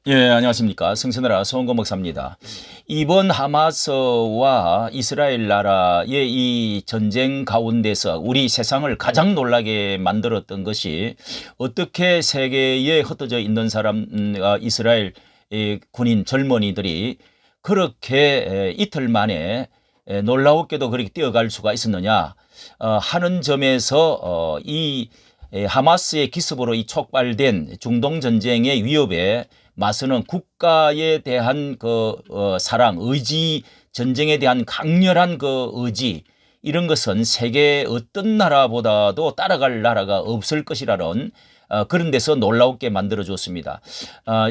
예, 안녕하십니까. 성선나라 서원건 목사입니다. 이번 하마스와 이스라엘 나라의 이 전쟁 가운데서 우리 세상을 가장 놀라게 만들었던 것이 어떻게 세계에 흩어져 있는 이스라엘 군인 젊은이들이 그렇게 이틀 만에 놀라웠게도 그렇게 뛰어갈 수가 있었느냐 하는 점에서 이 하마스의 기습으로 이 촉발된 중동 전쟁의 위협에 맞서는 국가에 대한 사랑, 의지, 전쟁에 대한 강렬한 의지, 이런 것은 세계 어떤 나라보다도 따라갈 나라가 없을 것이라는 그런 데서 놀라웠게 만들어 줬습니다.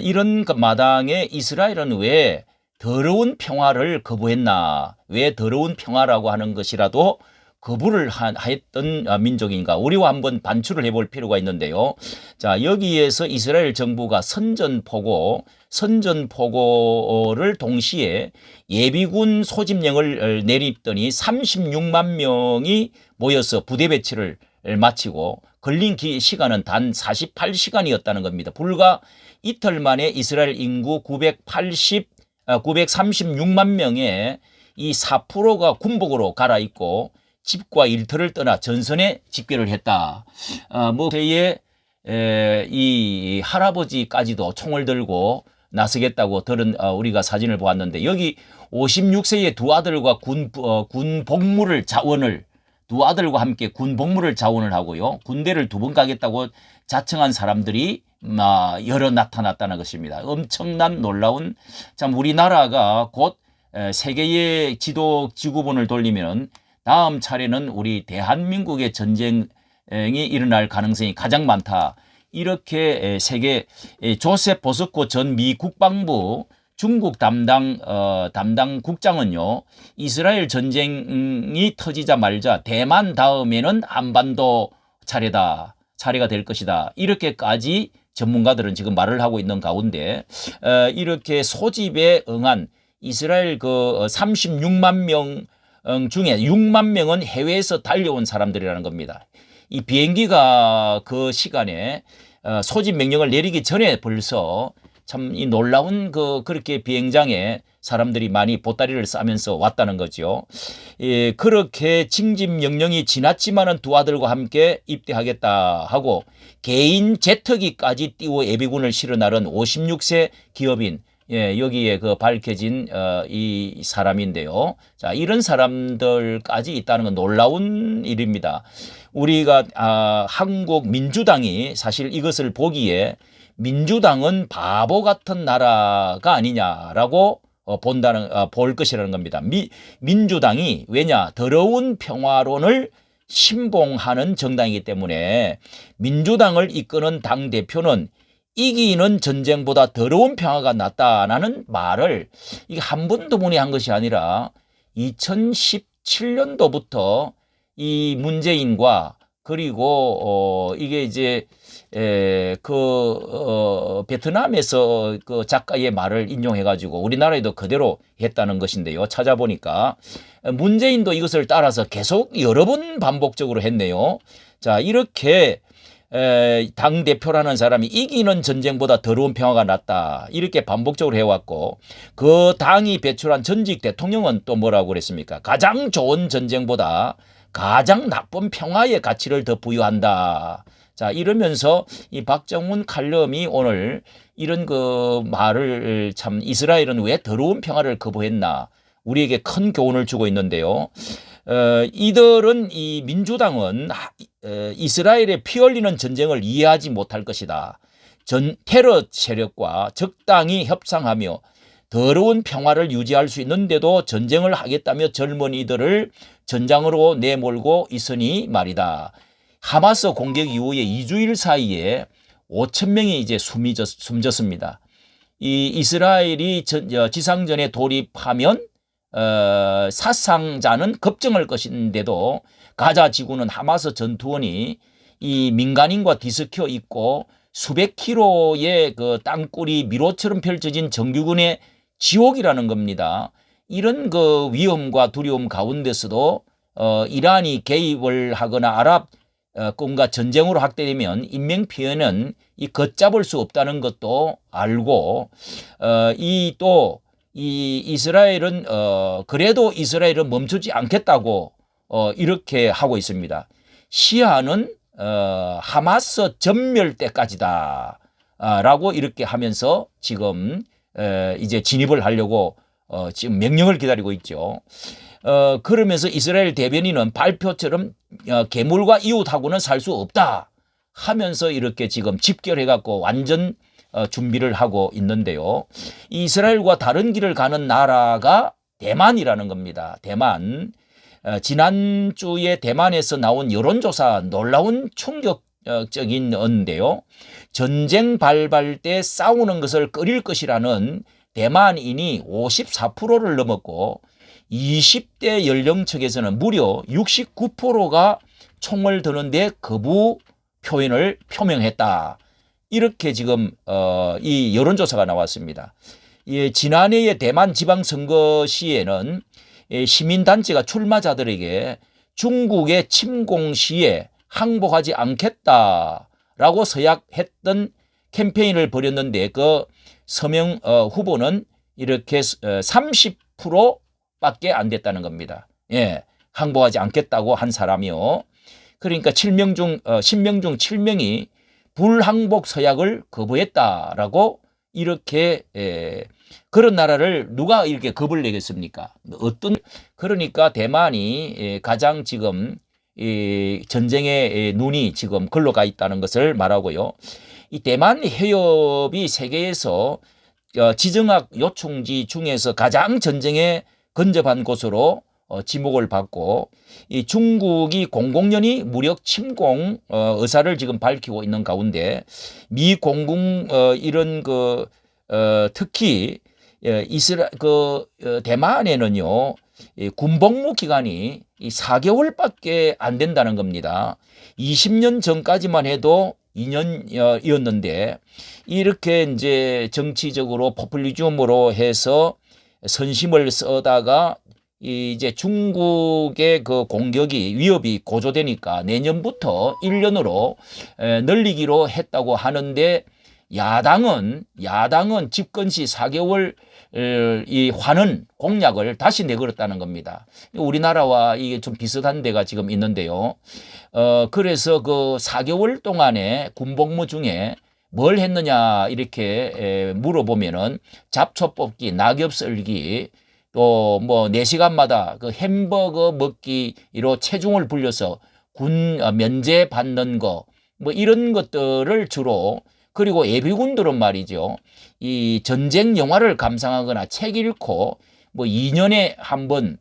이런 마당에 이스라엘은 왜 더러운 평화를 거부했나, 왜 더러운 평화라고 하는 것이라도 거부를 했던 민족인가, 우리와 한번 반추를 해볼 필요가 있는데요. 자, 여기에서 이스라엘 정부가 선전포고를 동시에 예비군 소집령을 내립더니 36만 명이 모여서 부대 배치를 마치고 걸린 시간은 단 48시간이었다는 겁니다. 불과 이틀 만에 이스라엘 인구 936만 명의 이 4%가 군복으로 갈아입고 집과 일터를 떠나 전선에 집결을 했다. 그의 이 할아버지까지도 총을 들고 나서겠다고 들은 우리가 사진을 보았는데, 여기 56세의 두 아들과 군 복무를 자원을 두 아들과 함께 군 복무를 자원을 하고요, 군대를 2번 가겠다고 자청한 사람들이 여러 나타났다는 것입니다. 엄청난 놀라운, 참 우리나라가 곧 세계의 지구본을 돌리면 다음 차례는 우리 대한민국의 전쟁이 일어날 가능성이 가장 많다. 이렇게 세계 조셉 보스코 전 미 국방부 중국 담당 국장은요, 이스라엘 전쟁이 터지자 말자 대만 다음에는 한반도 차례가 될 것이다. 이렇게까지 전문가들은 지금 말을 하고 있는 가운데, 이렇게 소집에 응한 이스라엘 36만 명 중에 6만 명은 해외에서 달려온 사람들이라는 겁니다. 이 비행기가 그 시간에 소집 명령을 내리기 전에 벌써 참 이 놀라운 그렇게 비행장에 사람들이 많이 보따리를 싸면서 왔다는 거죠. 예, 그렇게 징집 명령이 지났지만은 두 아들과 함께 입대하겠다 하고 개인 제트기까지 띄워 예비군을 실어 나른 56세 기업인, 예, 여기에 밝혀진 이 사람인데요. 자, 이런 사람들까지 있다는 건 놀라운 일입니다. 우리가 한국 민주당이 사실 이것을 보기에 민주당은 바보 같은 나라가 아니냐라고 볼 것이라는 겁니다. 민주당이 왜냐, 더러운 평화론을 신봉하는 정당이기 때문에 민주당을 이끄는 당 대표는 이기는 전쟁보다 더러운 평화가 낫다라는 말을 이게 한 번 두 번이 한 것이 아니라 2017년도부터 이 문재인과, 그리고 이게 이제 베트남에서 그 작가의 말을 인용해 가지고 우리나라에도 그대로 했다는 것인데요. 찾아보니까 문재인도 이것을 따라서 계속 여러 번 반복적으로 했네요. 자, 이렇게 당 대표라는 사람이 이기는 전쟁보다 더러운 평화가 낫다, 이렇게 반복적으로 해왔고, 그 당이 배출한 전직 대통령은 또 뭐라고 그랬습니까? 가장 좋은 전쟁보다 가장 나쁜 평화의 가치를 더 부여한다. 자, 이러면서 이 박정훈 칼럼이 오늘 이런 말을, 참 이스라엘은 왜 더러운 평화를 거부했나, 우리에게 큰 교훈을 주고 있는데요. 이들은, 이 민주당은 이스라엘의 피 흘리는 전쟁을 이해하지 못할 것이다. 테러 세력과 적당히 협상하며 더러운 평화를 유지할 수 있는데도 전쟁을 하겠다며 젊은이들을 전장으로 내몰고 있으니 말이다. 하마스 공격 이후에 2주일 사이에 5천 명이 이제 숨졌습니다. 이 이스라엘이 지상전에 돌입하면 사상자는 급증할 것인데도 가자 지구는 하마스 전투원이 이 민간인과 뒤섞여 있고 수백 킬로의 땅굴이 미로처럼 펼쳐진 정규군의 지옥이라는 겁니다. 이런 위험과 두려움 가운데서도 이란이 개입을 하거나 아랍 뭔가 전쟁으로 확대되면 인명피해는 이 걷잡을 수 없다는 것도 알고 이 이스라엘은 그래도 이스라엘은 멈추지 않겠다고 이렇게 하고 있습니다. 시한은 하마스 전멸 때까지다 라고 이렇게 하면서 지금 이제 진입을 하려고 지금 명령을 기다리고 있죠. 그러면서 이스라엘 대변인은 발표처럼 괴물과 이웃하고는 살 수 없다 하면서 이렇게 지금 집결해 갖고 완전 준비를 하고 있는데요. 이스라엘과 다른 길을 가는 나라가 대만이라는 겁니다. 대만. 지난주에 대만에서 나온 여론조사 놀라운 충격적인 건데요. 전쟁 발발 때 싸우는 것을 꺼릴 것이라는 대만인이 54%를 넘었고 20대 연령층에서는 무려 69%가 총을 드는데 거부 표현을 표명했다. 이렇게 지금 이 여론조사가 나왔습니다. 지난해의 대만 지방선거 시에는 시민단체가 출마자들에게 중국의 침공 시에 항복하지 않겠다라고 서약했던 캠페인을 벌였는데 그 서명 후보는 이렇게 30%밖에 안 됐다는 겁니다. 예, 항복하지 않겠다고 한 사람이요. 그러니까 10명 중 7명이 불항복 서약을 거부했다라고 이렇게 그런 나라를 누가 이렇게 겁을 내겠습니까? 그러니까 대만이 가장 지금 이 전쟁의 눈이 지금 글로 가 있다는 것을 말하고요. 이 대만 해협이 세계에서 지정학 요충지 중에서 가장 전쟁에 근접한 곳으로 지목을 받고 이 중국이 공공연히 무력 침공 의사를 지금 밝히고 있는 가운데 미 공군 이런 특히 대만에는요 군복무 기간이 4개월밖에 안 된다는 겁니다. 20년 전까지만 해도 2년이었는데 이렇게 이제 정치적으로 포퓰리즘으로 해서 선심을 써다가 이제 중국의 그 공격이 위협이 고조되니까 내년부터 1년으로 늘리기로 했다고 하는데 야당은 집권 시 4개월 이 환원 공약을 다시 내걸었다는 겁니다. 우리나라와 이게 좀 비슷한 데가 지금 있는데요. 그래서 그 4개월 동안에 군복무 중에 뭘 했느냐 이렇게 물어보면은 잡초 뽑기, 낙엽 썰기, 또 뭐 4시간마다 그 햄버거 먹기로 체중을 불려서 군 면제 받는 거 뭐 이런 것들을 주로 그리고 예비군들은 말이죠. 이 전쟁 영화를 감상하거나 책 읽고 뭐 2년에 한 번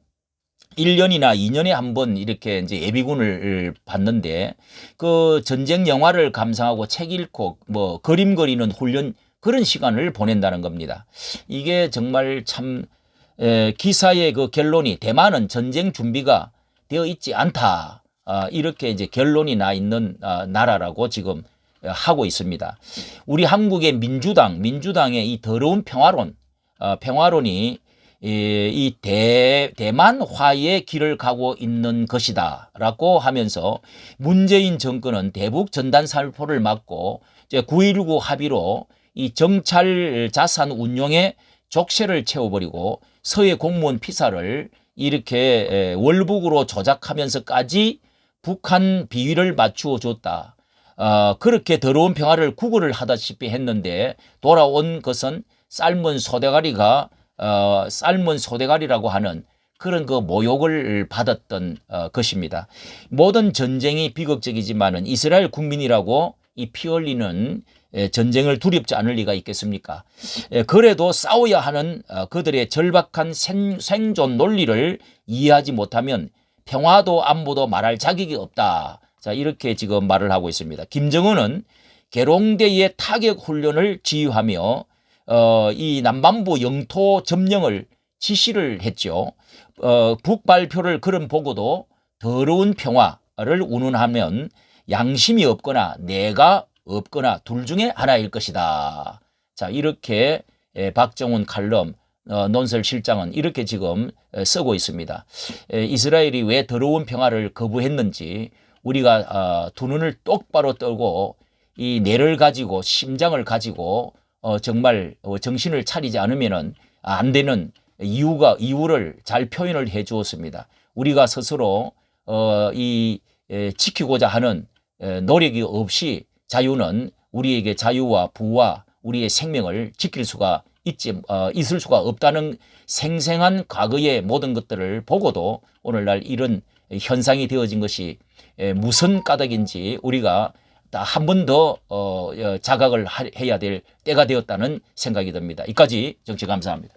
1년이나 2년에 한 번 이렇게 이제 예비군을 받는데 그 전쟁 영화를 감상하고 책 읽고 뭐 그림 그리는 훈련 그런 시간을 보낸다는 겁니다. 이게 정말 참 기사의 그 결론이 대만은 전쟁 준비가 되어 있지 않다. 이렇게 이제 결론이 나 있는 나라라고 지금 하고 있습니다. 우리 한국의 민주당의 이 더러운 평화론이 이 대만화의 길을 가고 있는 것이다라고 하면서 문재인 정권은 대북 전단 살포를 막고 이제 9.19 합의로 이 정찰 자산 운용에 족쇄를 채워버리고 서해 공무원 피사를 이렇게 월북으로 조작하면서까지 북한 비위를 맞추어 줬다. 그렇게 더러운 평화를 구걸을 하다시피 했는데 돌아온 것은 삶은 소대가리라고 하는 그런 그 모욕을 받았던 것입니다. 모든 전쟁이 비극적이지만은 이스라엘 국민이라고 이 피 흘리는 전쟁을 두렵지 않을 리가 있겠습니까? 그래도 싸워야 하는 그들의 절박한 생존 논리를 이해하지 못하면 평화도 안보도 말할 자격이 없다. 자, 이렇게 지금 말을 하고 있습니다. 김정은은 계룡대의 타격 훈련을 지휘하며 이 남반부 영토 점령을 지시를 했죠. 북 발표를 그런 보고도 더러운 평화를 운운하면 양심이 없거나 내가 없거나 둘 중에 하나일 것이다. 자, 이렇게 박정훈 칼럼 논설 실장은 이렇게 지금 쓰고 있습니다. 이스라엘이 왜 더러운 평화를 거부했는지 우리가 두 눈을 똑바로 뜨고 이 뇌를 가지고 심장을 가지고 정말 정신을 차리지 않으면은 안 되는 이유를 잘 표현을 해 주었습니다. 우리가 스스로 지키고자 하는 노력이 없이 자유는 우리에게 자유와 부와 우리의 생명을 지킬 수가 있을 수가 없다는 생생한 과거의 모든 것들을 보고도 오늘날 이런 현상이 되어진 것이 무슨 까닭인지 우리가 한 번 더 자각을 해야 될 때가 되었다는 생각이 듭니다. 이까지 정치 감사합니다.